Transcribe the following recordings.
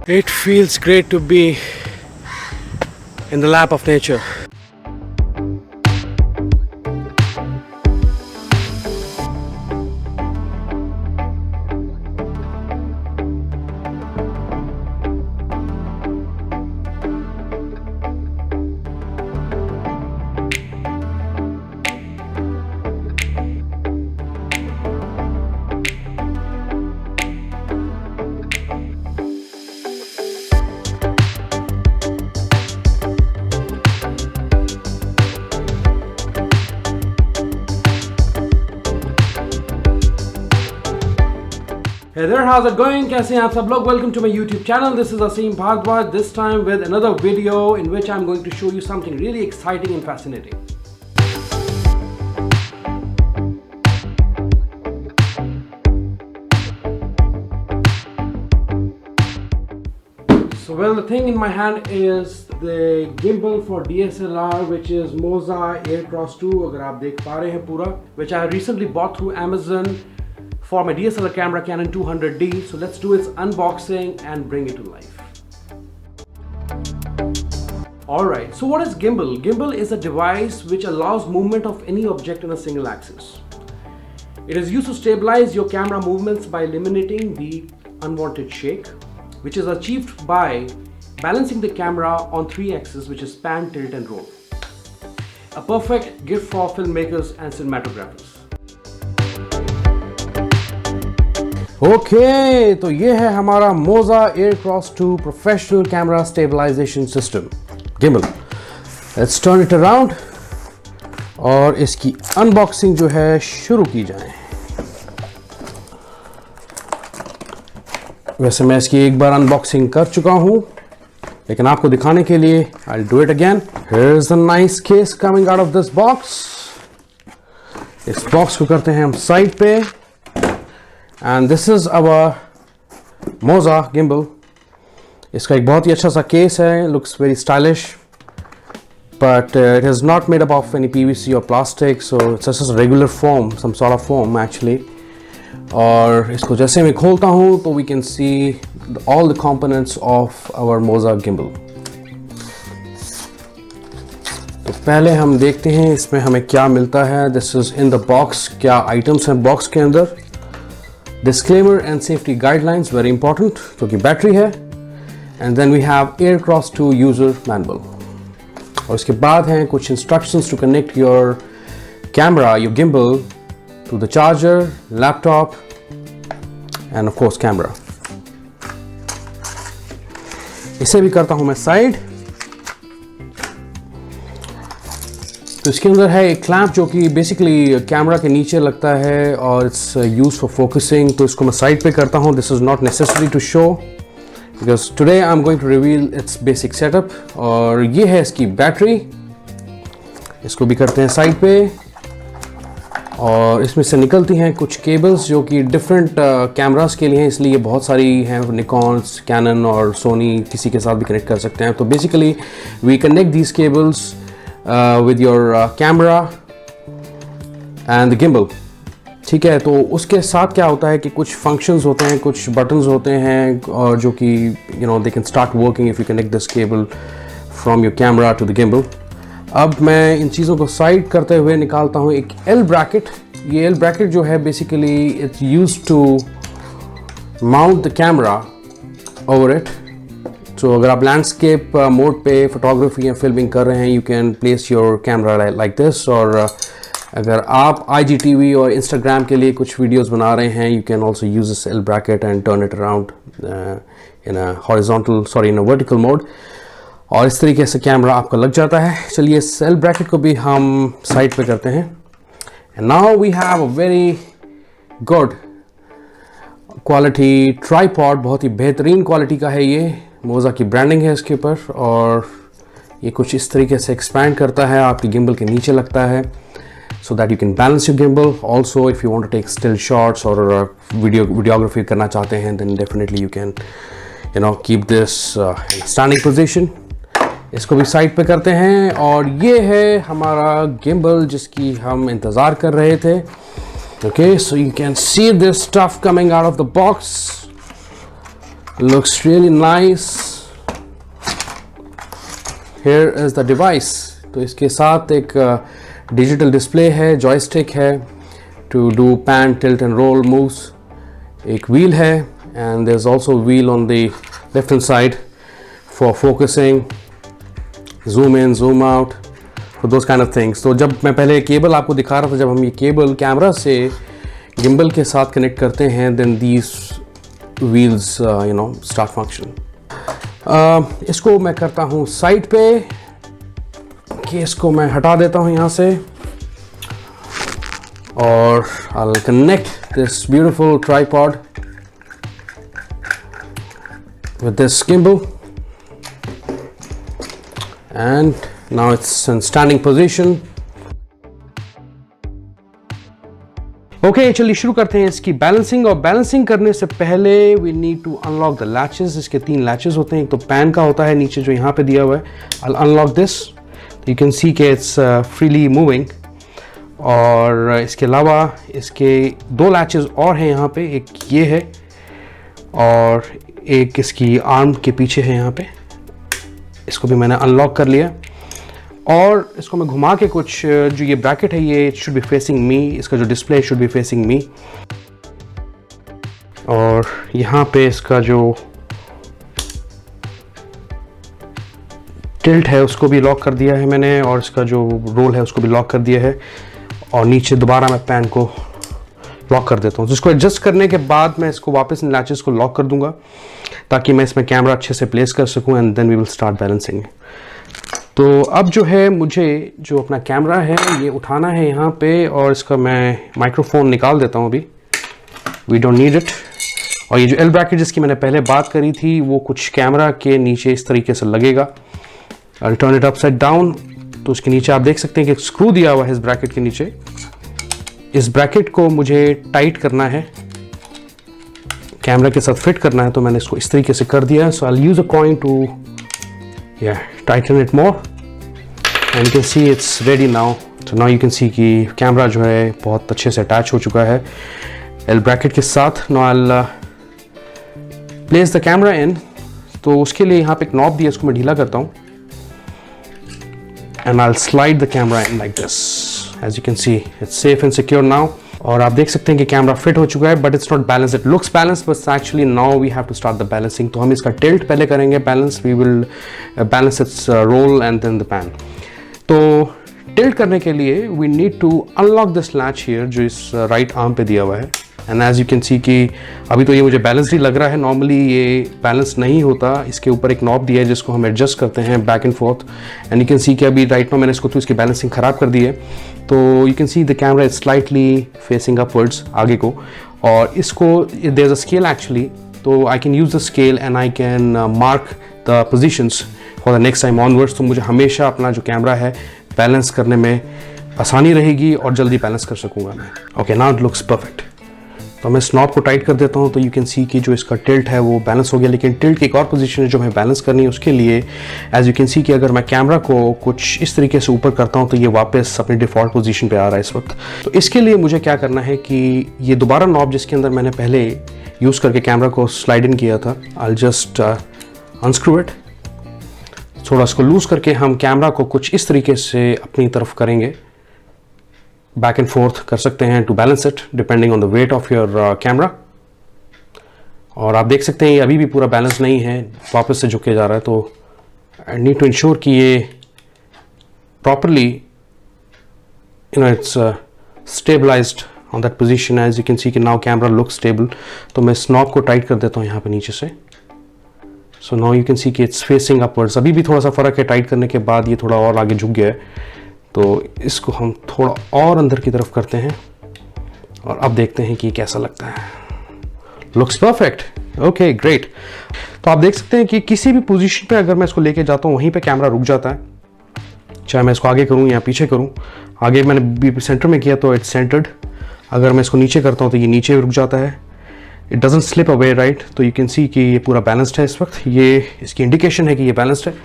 It feels great to be in the lap of nature. Hey there, how's it going? कैसे हैं आप सब लोग? Welcome to my YouTube channel. This is Asim Bhardwaj, this time with another video in which I'm going to show you something really exciting and fascinating. So well, the thing in my hand is the gimbal for DSLR, which is Moza Aircross 2, अगर आप देख पा रहे हैं पूरा, which I recently bought through Amazon for my DSLR camera Canon 200D. So let's do its unboxing and bring it to life. Alright, so what is gimbal? Gimbal is a device which allows movement of any object in a single axis. It is used to stabilize your camera movements by eliminating the unwanted shake, which is achieved by balancing the camera on three axes, which is pan, tilt and roll. A perfect gift for filmmakers and cinematographers. Okay, तो ये है हमारा Moza Aircross 2 professional camera stabilization system gimbal. Let's turn it around और इसकी unboxing जो है शुरू की जाए. वैसे मैं इसकी एक बार अनबॉक्सिंग कर चुका हूं, लेकिन आपको दिखाने के लिए I will do it again. Here is the nice case coming out of this box. इस बॉक्स को करते हैं हम साइड पे. And this is our Moza gimbal. इसका एक बहुत ही अच्छा सा केस है. Looks very stylish, but it is not made up of any PVC or plastic, so it's just a regular foam, some sort of foam actually. और इसको जैसे मैं खोलता हूँ तो we can see all the components of our Moza gimbal. तो पहले हम देखते हैं इसमें हमें क्या मिलता है. This is in the box. क्या items हैं बॉक्स के अंदर. Disclaimer and safety guidelines, very important, क्योंकि बैटरी है. And then we have Aircross 2 user manual. और इसके बाद हैं कुछ instructions to connect your camera, your gimbal to the charger, laptop, and of course camera. इसे भी करता हूं मैं साइड. तो इसके अंदर है एक क्लैंप जो कि बेसिकली कैमरा के नीचे लगता है और इट्स यूज फॉर फोकसिंग. तो इसको मैं साइड पे करता हूँ. This is not necessary to show because today I am going to reveal its basic setup. और ये है इसकी बैटरी. इसको भी करते हैं साइड पे. और इसमें से निकलती हैं कुछ केबल्स जो कि डिफरेंट कैमरास के लिए हैं, इसलिए बहुत सारी हैं. निकॉन्स, कैनन और सोनी, किसी के साथ भी कनेक्ट कर सकते हैं. तो basically we connect these cables with your camera and the gimbal. ठीक है, तो उसके साथ क्या होता है कि कुछ functions होते हैं, कुछ buttons होते हैं और जो कि they can start working if you connect this cable from your camera to the gimbal. अब मैं इन चीज़ों को साइड करते हुए निकालता हूँ एक L bracket. ये L bracket जो है basically it's used to mount the camera over it. तो अगर आप लैंडस्केप मोड पे फोटोग्राफी या फिल्मिंग कर रहे हैं, you can place your camera like this. और अगर आप IGTV और इंस्टाग्राम के लिए कुछ वीडियोस बना रहे हैं, you can also use this L bracket and turn it around in a vertical mode. और इस तरीके से कैमरा आपका लग जाता है. चलिए इस L ब्रैकेट को भी हम साइड पे करते हैं. And now we have a very good quality tripod. बहुत ही बेहतरीन क्वालिटी का है ये. मोजा की ब्रांडिंग है इसके ऊपर. और ये कुछ इस तरीके से एक्सपैंड करता है, आपकी गिम्बल के नीचे लगता है, so that you can balance your gimbal. Also if you want to take still shots और वीडियोग्राफी करना चाहते हैं, then definitely you can keep this standing position. इसको भी साइड पे करते हैं. और ये है हमारा गिम्बल जिसकी हम इंतज़ार कर रहे थे. Okay, so you can see this stuff coming out of the box. looks really nice. Here is the device. तो इसके साथ एक डिजिटल डिस्प्ले है, जॉयस्टिक है to do pan, tilt and roll moves. एक wheel है and there's also a wheel on the left hand side for focusing, zoom in, zoom out, for those kind of things. तो जब मैं पहले cable आपको दिखा रहा था, जब हम ये केबल कैमरा से गिम्बल के साथ कनेक्ट करते हैं, then these wheels start function. इसको मैं करता हूँ साइड पे, कि इसको मैं हटा देता हूँ यहाँ से, और I'll connect this beautiful tripod with this gimbal, and now it's in standing position. Okay, चलिए शुरू करते हैं इसकी बैलेंसिंग। और बैलेंसिंग करने से पहले we need to unlock the latches. इसके 3 लैचेस होते हैं, एक तो पैन का होता है नीचे जो यहाँ पे दिया हुआ है। I'll unlock this, you can see कि it's freely moving। और इसके अलावा इसके 2 लैचेस और हैं यहाँ पे, एक ये है और एक इसकी आर्म के पीछे है यहाँ पे। इसको भी मैंने अनलॉक कर लिया, और इसको मैं घुमा के कुछ जो ये ब्रैकेट है ये शुड बी फेसिंग मी, इसका जो डिस्प्ले शुड बी फेसिंग मी। और यहाँ पे इसका जो टिल्ट है उसको भी लॉक कर दिया है मैंने, और इसका जो रोल है उसको भी लॉक कर दिया है। और नीचे दोबारा मैं पैन को लॉक कर देता हूँ। तो इसको एडजस्ट करने के बाद मैं इसको वापस इन लैचेस को लॉक कर दूंगा, ताकि मैं इसमें कैमरा अच्छे से प्लेस कर सकूँ, and then we will start balancing. तो अब जो है मुझे जो अपना कैमरा है ये उठाना है यहाँ पे, और इसका मैं माइक्रोफोन निकाल देता हूँ अभी, वी डोंट नीड इट। और ये जो एल ब्रैकेट जिसकी मैंने पहले बात करी थी वो कुछ कैमरा के नीचे इस तरीके से लगेगा। I'll turn it upside down। तो उसके नीचे आप देख सकते हैं कि एक स्क्रू दिया हुआ है इस ब्रैकेट के नीचे। इस ब्रैकेट को मुझे टाइट करना है, कैमरा के साथ फिट करना है, तो मैंने इसको इस तरीके से कर दिया है। सो I'll use a coin to tighten it more, and you can see it's ready now। So now you can see कि कैमरा जो है बहुत अच्छे से अटैच हो चुका है एल ब्रैकेट के साथ। Now I'll place the camera in। तो उसके लिए यहाँ पे एक नॉब दिया, इसको मैं ढीला करता हूँ, and I'll slide the camera in like this। As you can see it's safe and secure now। और आप देख सकते हैं कि कैमरा फिट हो चुका है, but it's not balance, it looks balance, but actually now we have to start the balancing. तो हम इसका टिल्ट पहले करेंगे balance, we will balance its roll and then the pan. तो टिल्ट करने के लिए we need to unlock this latch here, जो इस राइट आर्म पे दिया हुआ है। And as you can see कि अभी तो ये मुझे बैलेंस ही लग रहा है, नॉर्मली ये बैलेंस नहीं होता। इसके ऊपर एक नॉब दिया है जिसको हम एडजस्ट करते हैं back and fourth, and you can see कि अभी राइट में मैंने इसको तो इसकी बैलेंसिंग ख़राब कर दी है। तो you can see the camera is slightly facing upwards आगे को, और इसको there is a scale actually, तो I can use the scale and I can mark the positions for the next time onwards. तो मुझे हमेशा अपना जो कैमरा है बैलेंस करने में आसानी रहेगी और जल्दी बैलेंस कर सकूँगा मैं। Okay, now it looks perfect. तो मैं स्नॉब को टाइट कर देता हूँ, तो यू कैन सी कि जो इसका टिल्ट है वो बैलेंस हो गया। लेकिन टिल्ट की एक और पोजीशन है जो हमें बैलेंस करनी है, उसके लिए एज यू कैन सी कि अगर मैं कैमरा को कुछ इस तरीके से ऊपर करता हूँ तो ये वापस अपनी डिफ़ॉल्ट पोजीशन पे आ रहा है इस वक्त। तो इसके लिए मुझे क्या करना है कि ये दोबारा नॉब जिसके अंदर मैंने पहले यूज़ करके कैमरा को स्लाइड इन किया था, आई जस्ट अनस्क्रू इट, थोड़ा इसको लूज़ करके हम कैमरा को कुछ इस तरीके से अपनी तरफ करेंगे, बैक एंड फोर्थ कर सकते हैं to balance it depending on the weight of your camera. और आप देख सकते हैं ये अभी भी पूरा बैलेंस नहीं है, वापस से झुके जा रहा है। तो आई नीड टू इंश्योर कि ये properly it's stabilized on that position. As you can see कि नाउ कैमरा लुक स्टेबल। तो मैं स्नॉब को टाइट कर देता हूँ यहाँ पे नीचे से। So now you can see कि इट्स फेसिंग अपवर्ड्स। अभी भी थोड़ा सा फ़र्क है, टाइट करने के बाद ये थोड़ा और आगे झुक गया है। तो इसको हम थोड़ा और अंदर की तरफ करते हैं और अब देखते हैं कि कैसा लगता है। Looks perfect, okay great. तो आप देख सकते हैं कि किसी भी पोजीशन पे अगर मैं इसको लेके जाता हूँ वहीं पे कैमरा रुक जाता है, चाहे मैं इसको आगे करूँ या पीछे करूँ। आगे मैंने सेंटर में किया तो इट्स सेंटर्ड, अगर मैं इसको नीचे करता हूँ तो ये नीचे रुक जाता है, it doesn't slip away right. तो यू कैन सी कि ये पूरा बैलेंस्ड है इस वक्त, ये इसकी इंडिकेशन है कि ये बैलेंस्ड है।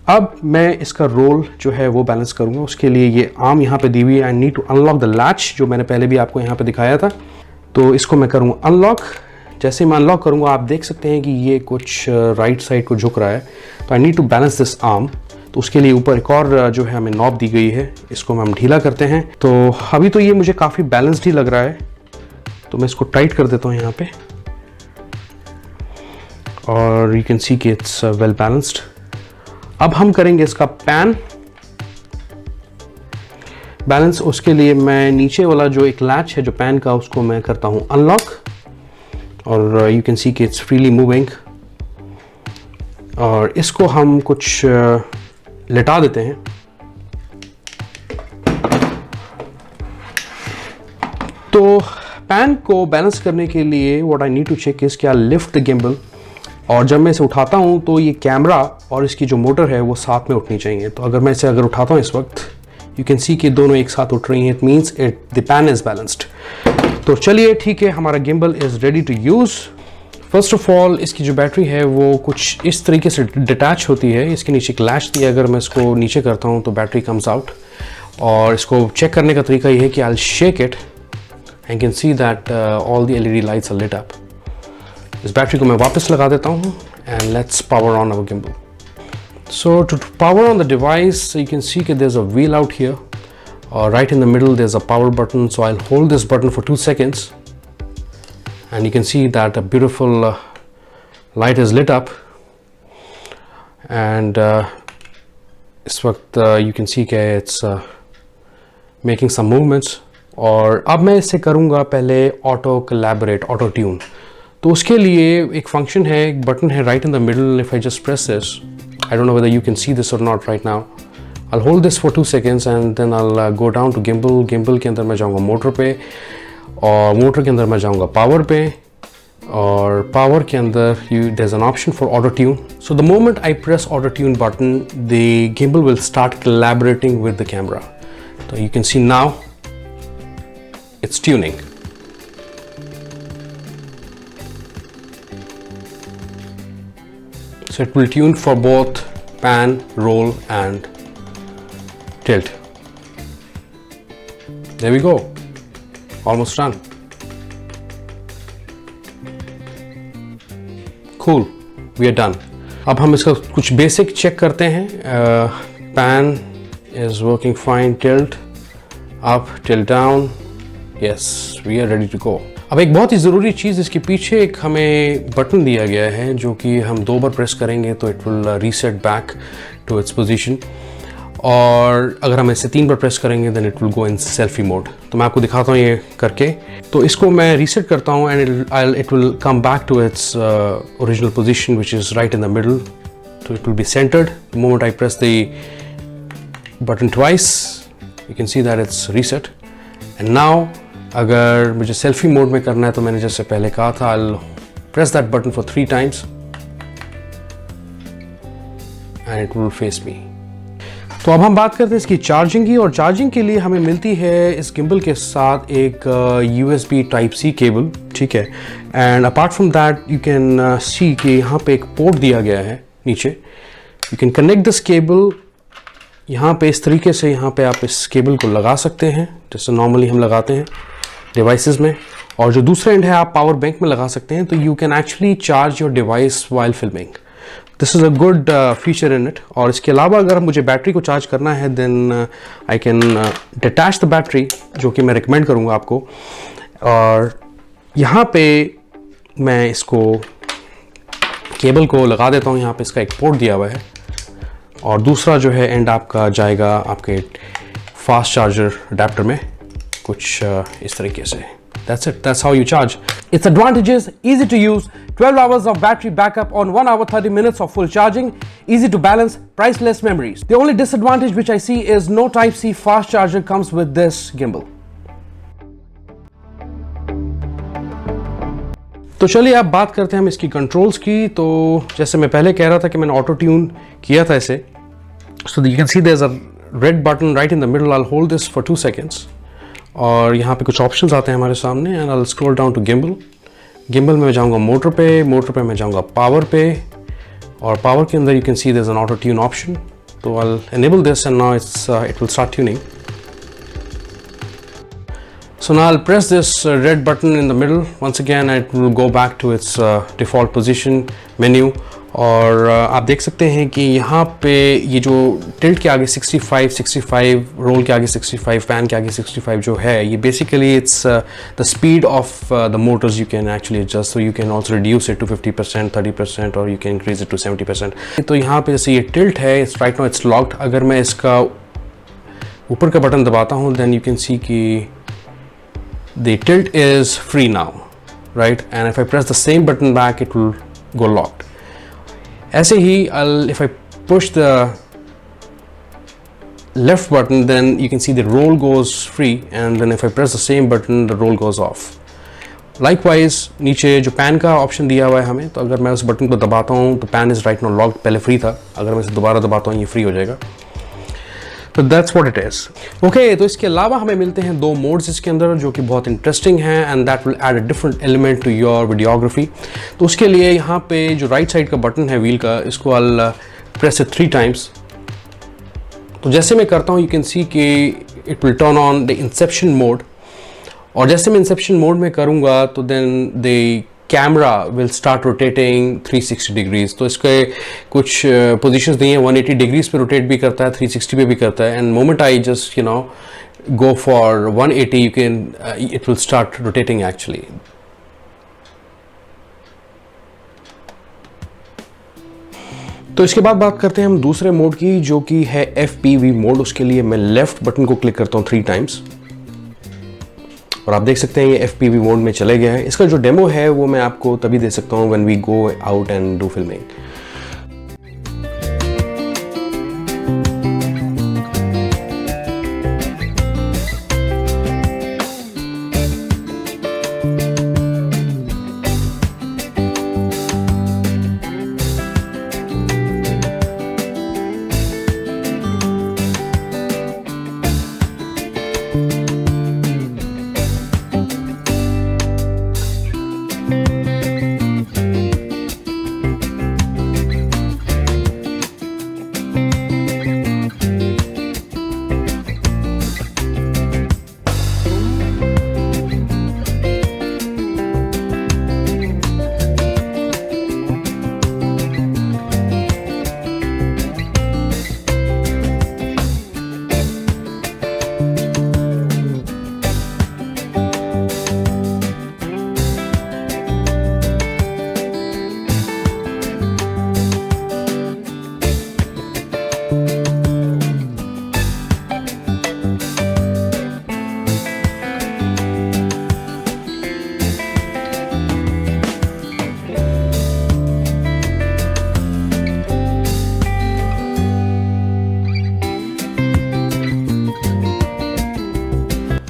अब मैं इसका रोल जो है वो बैलेंस करूंगा, उसके लिए ये आर्म यहाँ पे दी हुई है। I need to unlock the latch, जो मैंने पहले भी आपको यहाँ पे दिखाया था। तो इसको मैं करूँगा अनलॉक, जैसे मैं अनलॉक करूँगा आप देख सकते हैं कि ये कुछ राइट साइड को झुक रहा है, तो I need to balance this arm. तो उसके लिए ऊपर एक और जो है हमें नॉब दी गई है, इसको हम ढीला करते हैं। तो अभी तो ये मुझे काफ़ी बैलेंस्ड ही लग रहा है, तो मैं इसको टाइट कर देता हूँ यहाँ पे, और यू कैन सी कि इट्स वेल बैलेंस्ड। अब हम करेंगे इसका पैन बैलेंस। उसके लिए मैं नीचे वाला जो एक लैच है जो पैन का, उसको मैं करता हूँ अनलॉक, और यू कैन सी कि इट्स फ्रीली मूविंग। और इसको हम कुछ लिटा देते हैं। तो पैन को बैलेंस करने के लिए what I need to check is क्या लिफ्ट द गिम्बल, और जब मैं इसे उठाता हूं तो ये कैमरा और इसकी जो मोटर है वो साथ में उठनी चाहिए। तो अगर मैं इसे उठाता हूं इस वक्त, यू कैन सी कि दोनों एक साथ उठ रही हैं, it means the pan is balanced. तो चलिए ठीक है, हमारा gimbal is ready to use. First of all इसकी जो बैटरी है वो कुछ इस तरीके से डिटैच होती है, इसके नीचे एक लैच दिया, अगर मैं इसको नीचे करता हूँ तो बैटरी कम्स आउट। और इसको चेक करने का तरीका ये है कि I shake it and can see that all the LED lights are lit up. इस बैटरी को मैं वापस लगा देता हूँ and let's power on our gimbal. So to power on the device you can see कि there is a wheel out here, और right in the middle there is a power button. So I will hold this button for 2 seconds and you can see that a beautiful light is lit up, and इस वक्त you can see कि it's making some movements। और अब मैं इससे करूँगा पहले auto collaborate, auto tune. तो उसके लिए एक फंक्शन है, एक बटन है right in the middle. If I just press this, I don't know whether you can see this or not right now. I will hold this for 2 seconds and then I will go down to gimbal. Gimbal के अंदर मैं जाऊँगा motor पे, और motor के अंदर मैं जाऊँगा पावर पे, और पावर के अंदर there is an option for auto tune. So the moment I press auto tune button the gimbal will start collaborating with the camera. तो you can see now it's tuning. So it will tune for both pan, roll and tilt. There we go. Almost done. Cool. We are done. अब हम इसका कुछ basic check करते हैं। Pan is working fine. Tilt up, tilt down. Yes, we are ready to go. अब एक बहुत ही ज़रूरी चीज़, इसके पीछे एक हमें बटन दिया गया है जो कि हम 2 बार प्रेस करेंगे तो it will reset back to its position, और अगर हम इसे 3 बार प्रेस करेंगे then it will go in selfie mode. तो मैं आपको दिखाता हूँ ये करके। तो इसको मैं रीसेट करता हूँ and it will come back to its original position which is right in the middle. तो it will be centred the moment I press the button twice. You can see that it's reset. And now अगर मुझे selfie mode में करना है तो मैंने जैसे पहले कहा था, I will press that button for 3 times and it will face मी। तो अब हम बात करते हैं इसकी चार्जिंग की, और चार्जिंग के लिए हमें मिलती है इस गिम्बल के साथ एक USB Type-C केबल, ठीक है। And apart from that you can see कि यहाँ पे एक पोर्ट दिया गया है नीचे। You can connect this cable यहाँ पे इस तरीके से। यहाँ पे आप इस केबल को लगा सकते हैं जैसे नॉर्मली हम लगाते हैं डिवाइसेस में, और जो दूसरा एंड है आप पावर बैंक में लगा सकते हैं। तो you can actually charge your device while filming. This is a good feature in it. और इसके अलावा अगर मुझे बैटरी को चार्ज करना है then I can detach the battery, जो कि मैं रिकमेंड करूँगा आपको। और यहाँ पे मैं इसको केबल को लगा देता हूँ। यहाँ पे इसका एक पोर्ट दिया हुआ है, और दूसरा जो है एंड आपका जाएगा आपके फास्ट चार्जर अडेप्टर में कुछ इस तरीके से। That's it. That's how you charge. Its advantages: easy to use, 12 hours of battery backup on 1 hour 30 minutes of full charging, easy to balance, priceless memories. The only disadvantage which I see is no Type-C fast charger comes with this gimbal. तो चलिए अब बात करते हैं हम इसकी controls की। तो जैसे मैं पहले कह रहा था कि मैंने ऑटो ट्यून किया था इसे। So you can see there's a red button right in the middle. I'll hold this for 2 seconds. और यहाँ पे कुछ ऑप्शंस आते हैं हमारे सामने, and I will scroll down to gimbal. Gimbal में मैं जाऊँगा मोटर पे मैं जाऊँगा पावर पे, और पावर के अंदर you can see there is an auto tune option. तो I will enable this and now it will start tuning. So now I'll press this red button in the middle. Once again it will go back to its default position menu. और आप देख सकते हैं कि यहाँ पे ये जो टिल्ट के आगे 65, रोल के आगे 65, पैन के आगे 65 जो है, ये basically it's the speed of the motors you can actually adjust. So you can also reduce it to 50%, 30% और you can increase it to 70%. तो यहाँ पे जैसे ये टिल्ट है, it's right now it's locked. अगर मैं इसका ऊपर का बटन दबाता हूँ देन यू कैन सी कि the tilt is free now, right? And if I press the same button back, it will go locked. ऐसे ही if I push the left button, then you can see the roll goes free, and then if I press the same button, the roll goes off. Likewise, नीचे जो pan का option दिया हुआ है हमें, तो अगर मैं उस बटन को दबाता हूँ तो pan is right now locked. पहले फ्री था, अगर मैं इसे दोबारा दबाता हूँ ये फ्री हो जाएगा. तो that's what it is. Okay, तो इसके अलावा हमें मिलते हैं 2 मोड्स इसके अंदर जो कि बहुत इंटरेस्टिंग हैं, and that will add a different element to your videography. तो उसके लिए यहाँ पे जो राइट साइड का बटन है व्हील का, इसको आई प्रेस इट 3 टाइम्स. तो जैसे मैं करता हूँ यू कैन सी कि it will turn on the inception mode. और जैसे मैं इंसेप्शन मोड में करूँगा तो then the camera will start rotating 360 degrees. तो इसके कुछ पोजीशंस दी हैं, 180 डिग्रीज पे रोटेट भी करता है, 360 पे भी करता है. End moment I just you know go for 180 you can it will start rotating actually. तो इसके बाद बात करते हैं हम दूसरे मोड की जो कि है FPV मोड. उसके लिए मैं लेफ्ट बटन को क्लिक करता हूँ 3 टाइम्स और आप देख सकते हैं ये FPV मोड में चले गया है. इसका जो डेमो है वो मैं आपको तभी दे सकता हूँ when we go out and do filming.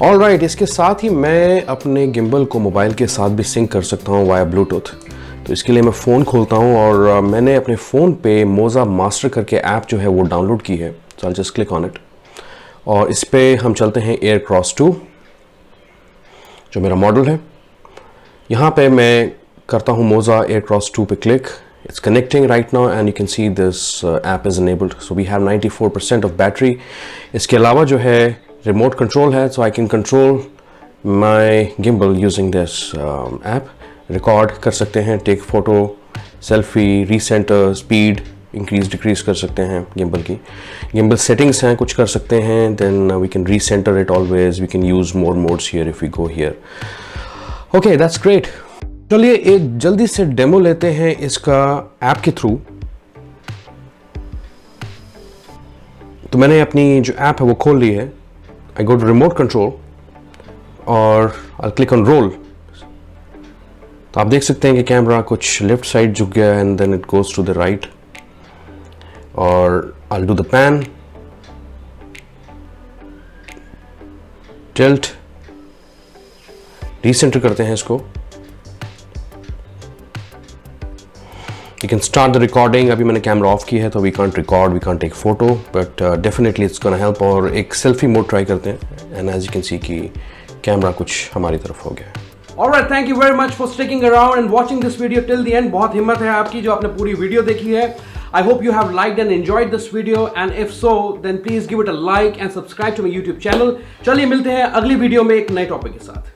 Alright, इसके साथ ही मैं अपने गिम्बल को मोबाइल के साथ भी सिंक कर सकता हूँ वाया ब्लूटूथ. तो इसके लिए मैं फ़ोन खोलता हूँ और मैंने अपने फ़ोन पे मोज़ा मास्टर करके ऐप जो है वो डाउनलोड की है. So I just click on it और इस पे हम चलते हैं एयरक्रॉस 2 जो मेरा मॉडल है. यहाँ पे मैं करता हूँ मोज़ा एयरक्रॉस 2 पे click. It's connecting right now and you can see this app is enabled. So we have 94% of battery. इसके अलावा जो है remote control है, so I can control my gimbal using this app. Record कर सकते हैं, take photo, selfie, recenter, speed, increase decrease कर सकते हैं gimbal की. Gimbal settings हैं, कुछ कर सकते हैं. Then we can recenter it always. We can use more modes here if we go here. Okay, that's great. चलिए एक जल्दी से डेमो लेते हैं इसका ऐप के थ्रू. तो मैंने अपनी जो ऐप है वो खोल ली है. आई गो टू रिमोट कंट्रोल और आई क्लिक ऑन रोल. तो आप देख सकते हैं कि कैमरा कुछ लेफ्ट साइड झुक गया and then it goes to the right. और I do the pan, tilt, recentre करते हैं इसको. You can start the recording. अभी मैंने कैमरा ऑफ की है तो we can't record, we can't take photo, but definitely it's gonna help. और एक सेल्फी मोड ट्राई करते हैं and as you can see कि कैमरा कुछ हमारी तरफ हो गया. Alright, thank you very much for sticking around and watching this video till the end. बहुत हिम्मत है आपकी जो आपने पूरी वीडियो देखी है. I hope you have liked and enjoyed this video, and if so, then please give it a like and subscribe to my YouTube channel. चलिए मिलते हैं अगली वीडियो में एक नए टॉपिक के साथ.